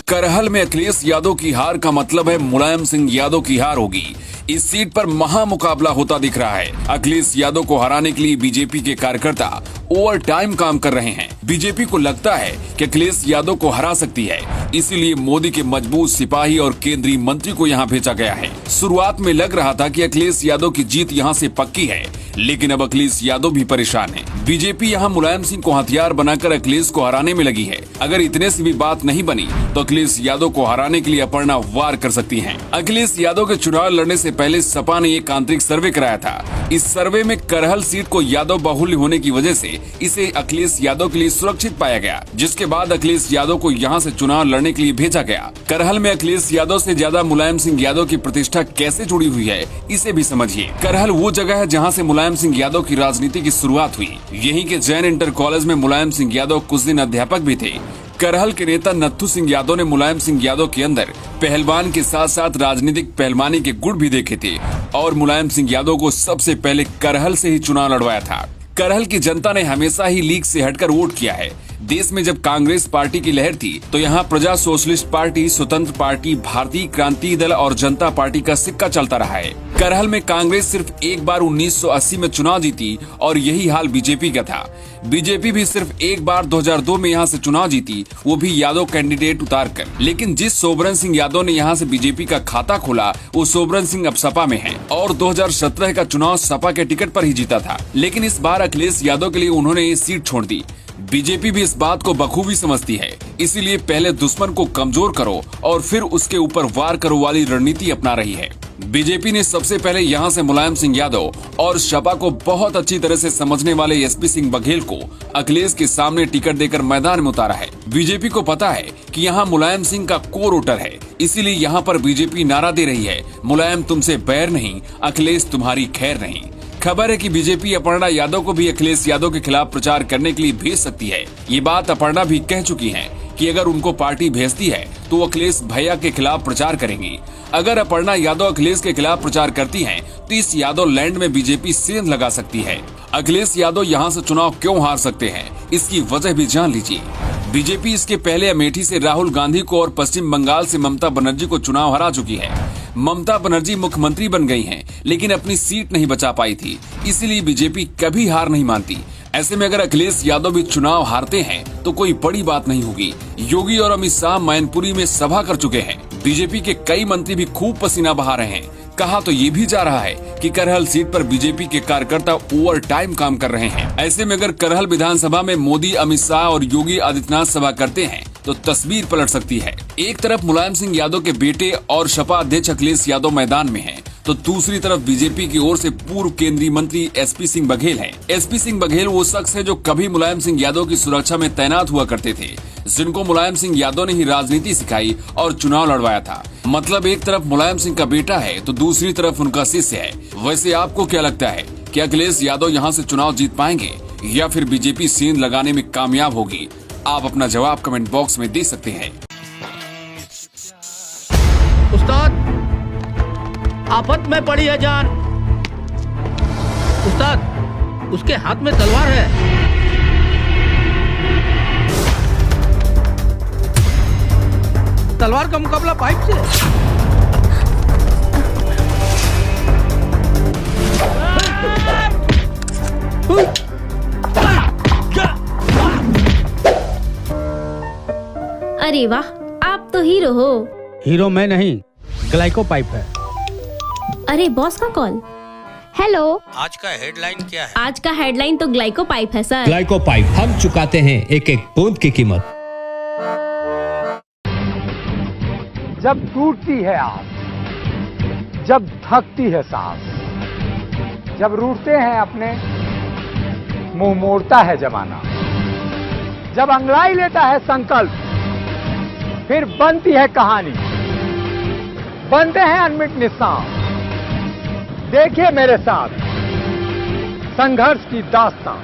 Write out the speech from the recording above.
करहल में अखिलेश यादव की हार का मतलब है मुलायम सिंह यादव की हार होगी। इस सीट पर महामुकाबला होता दिख रहा है। अखिलेश यादव को हराने के लिए बीजेपी के कार्यकर्ता ओवर टाइम काम कर रहे हैं। बीजेपी को लगता है कि अखिलेश यादव को हरा सकती है, इसीलिए मोदी के मजबूत सिपाही और केंद्रीय मंत्री को यहाँ भेजा गया है। शुरुआत में लग रहा था कि अखिलेश यादव की जीत यहाँ से पक्की है, लेकिन अब अखिलेश यादव भी परेशान है। बीजेपी यहाँ मुलायम सिंह को हथियार बनाकर अखिलेश को हराने में लगी है। अगर इतने से भी बात नहीं बनी तो अखिलेश यादव को हराने के लिए अपर्णा वार कर सकती हैं। अखिलेश यादव के चुनाव लड़ने से पहले सपा ने एक आंतरिक सर्वे कराया था। इस सर्वे में करहल सीट को यादव बाहुल्य होने की वजह से इसे अखिलेश यादव के लिए सुरक्षित पाया गया, जिसके बाद अखिलेश यादव को यहाँ से चुनाव लड़ने के लिए भेजा गया। करहल में अखिलेश यादव से ज्यादा मुलायम सिंह यादव की प्रतिष्ठा कैसे जुड़ी हुई है, इसे भी समझिए। करहल वो जगह है जहाँ से मुलायम सिंह यादव की राजनीति की शुरुआत हुई। यहीं के जैन इंटर कॉलेज में मुलायम सिंह यादव कुछ दिन अध्यापक भी थे। करहल के नेता नत्थू सिंह यादव ने मुलायम सिंह यादव के अंदर पहलवान के साथ साथ राजनीतिक पहलवानी के गुण भी देखे थे और मुलायम सिंह यादव को सबसे पहले करहल से ही चुनाव लड़वाया था। करहल की जनता ने हमेशा ही लीग से हटकर वोट किया है। देश में जब कांग्रेस पार्टी की लहर थी तो यहाँ प्रजा सोशलिस्ट पार्टी, स्वतंत्र पार्टी, भारतीय क्रांति दल और जनता पार्टी का सिक्का चलता रहा है। करहल में कांग्रेस सिर्फ एक बार 1980 में चुनाव जीती और यही हाल बीजेपी का था। बीजेपी भी सिर्फ एक बार 2002 में यहाँ से चुनाव जीती, वो भी यादव कैंडिडेट उतारकर। लेकिन जिस सोबरन सिंह यादव ने यहाँ से बीजेपी का खाता खोला, वो सोबरन सिंह अब सपा में है और 2017 का चुनाव सपा के टिकट पर ही जीता था। लेकिन इस बार अखिलेश यादव के लिए उन्होंने ये सीट छोड़ दी। बीजेपी भी इस बात को बखूबी समझती है, इसीलिए पहले दुश्मन को कमजोर करो और फिर उसके ऊपर वार करो वाली रणनीति अपना रही है। बीजेपी ने सबसे पहले यहाँ से मुलायम सिंह यादव और सपा को बहुत अच्छी तरह से समझने वाले एसपी सिंह बघेल को अखिलेश के सामने टिकट देकर मैदान में उतारा है। बीजेपी को पता है कि यहाँ मुलायम सिंह का कोर वोटर है, इसीलिए यहाँ पर बीजेपी नारा दे रही है, मुलायम तुमसे बैर नहीं, अखिलेश तुम्हारी खैर नहीं। खबर है कि बीजेपी अपर्णा यादव को भी अखिलेश यादव के खिलाफ प्रचार करने के लिए भेज सकती है। ये बात अपर्णा भी कह चुकी हैं कि अगर उनको पार्टी भेजती है तो वो अखिलेश भैया के खिलाफ प्रचार करेंगी। अगर अपर्णा यादव अखिलेश के खिलाफ प्रचार करती हैं तो इस यादव लैंड में बीजेपी सेंध लगा सकती है। अखिलेश यादव यहाँ से चुनाव क्यों हार सकते हैं, इसकी वजह भी जान लीजिए। बीजेपी इसके पहले अमेठी से राहुल गांधी को और पश्चिम बंगाल से ममता बनर्जी को चुनाव हरा चुकी है। ममता बनर्जी मुख्यमंत्री बन गई हैं, लेकिन अपनी सीट नहीं बचा पाई थी, इसीलिए बीजेपी कभी हार नहीं मानती। ऐसे में अगर अखिलेश यादव भी चुनाव हारते हैं तो कोई बड़ी बात नहीं होगी। योगी और अमित शाह मैनपुरी में सभा कर चुके हैं। बीजेपी के कई मंत्री भी खूब पसीना बहा रहे हैं। कहा तो ये भी जा रहा है कि करहल सीट पर बीजेपी के कार्यकर्ता ओवर टाइम काम कर रहे हैं। ऐसे में अगर करहल विधानसभा में मोदी, अमित शाह और योगी आदित्यनाथ सभा करते हैं तो तस्वीर पलट सकती है। एक तरफ मुलायम सिंह यादव के बेटे और सपा अध्यक्ष अखिलेश यादव मैदान में हैं, तो दूसरी तरफ बीजेपी की ओर से पूर्व केंद्रीय मंत्री एसपी सिंह बघेल हैं। एसपी सिंह बघेल वो शख्स है जो कभी मुलायम सिंह यादव की सुरक्षा में तैनात हुआ करते थे, जिनको मुलायम सिंह यादव ने ही राजनीति सिखाई और चुनाव लड़वाया था। मतलब एक तरफ मुलायम सिंह का बेटा है तो दूसरी तरफ उनका शिष्य है। वैसे आपको क्या लगता है कि अखिलेश यादव यहाँ से चुनाव जीत पाएंगे या फिर बीजेपी सेंध लगाने में कामयाब होगी? आप अपना जवाब कमेंट बॉक्स में दे सकते हैं। उस्ताद, आफत में पड़ी है जान। उस्ताद, उसके हाथ में तलवार है। तलवार का मुकाबला पाइप से। अरे वाह, आप तो हीरो हो। हीरो मैं नहीं, ग्लाइको पाइप है। अरे बॉस का कॉल। हेलो, आज का हेडलाइन क्या है? आज का हेडलाइन तो ग्लाइको पाइप है सर। ग्लाइको पाइप हम चुकाते हैं एक एक बूंद की कीमत। जब टूटती है आस, जब थकती है सांस, जब रूठते हैं अपने, मुंह मोड़ता है जमाना, जब अंगड़ाई लेता है संकल्प, फिर बनती है कहानी, बनते हैं अनमिट निशान। देखिए मेरे साथ संघर्ष की दास्तां।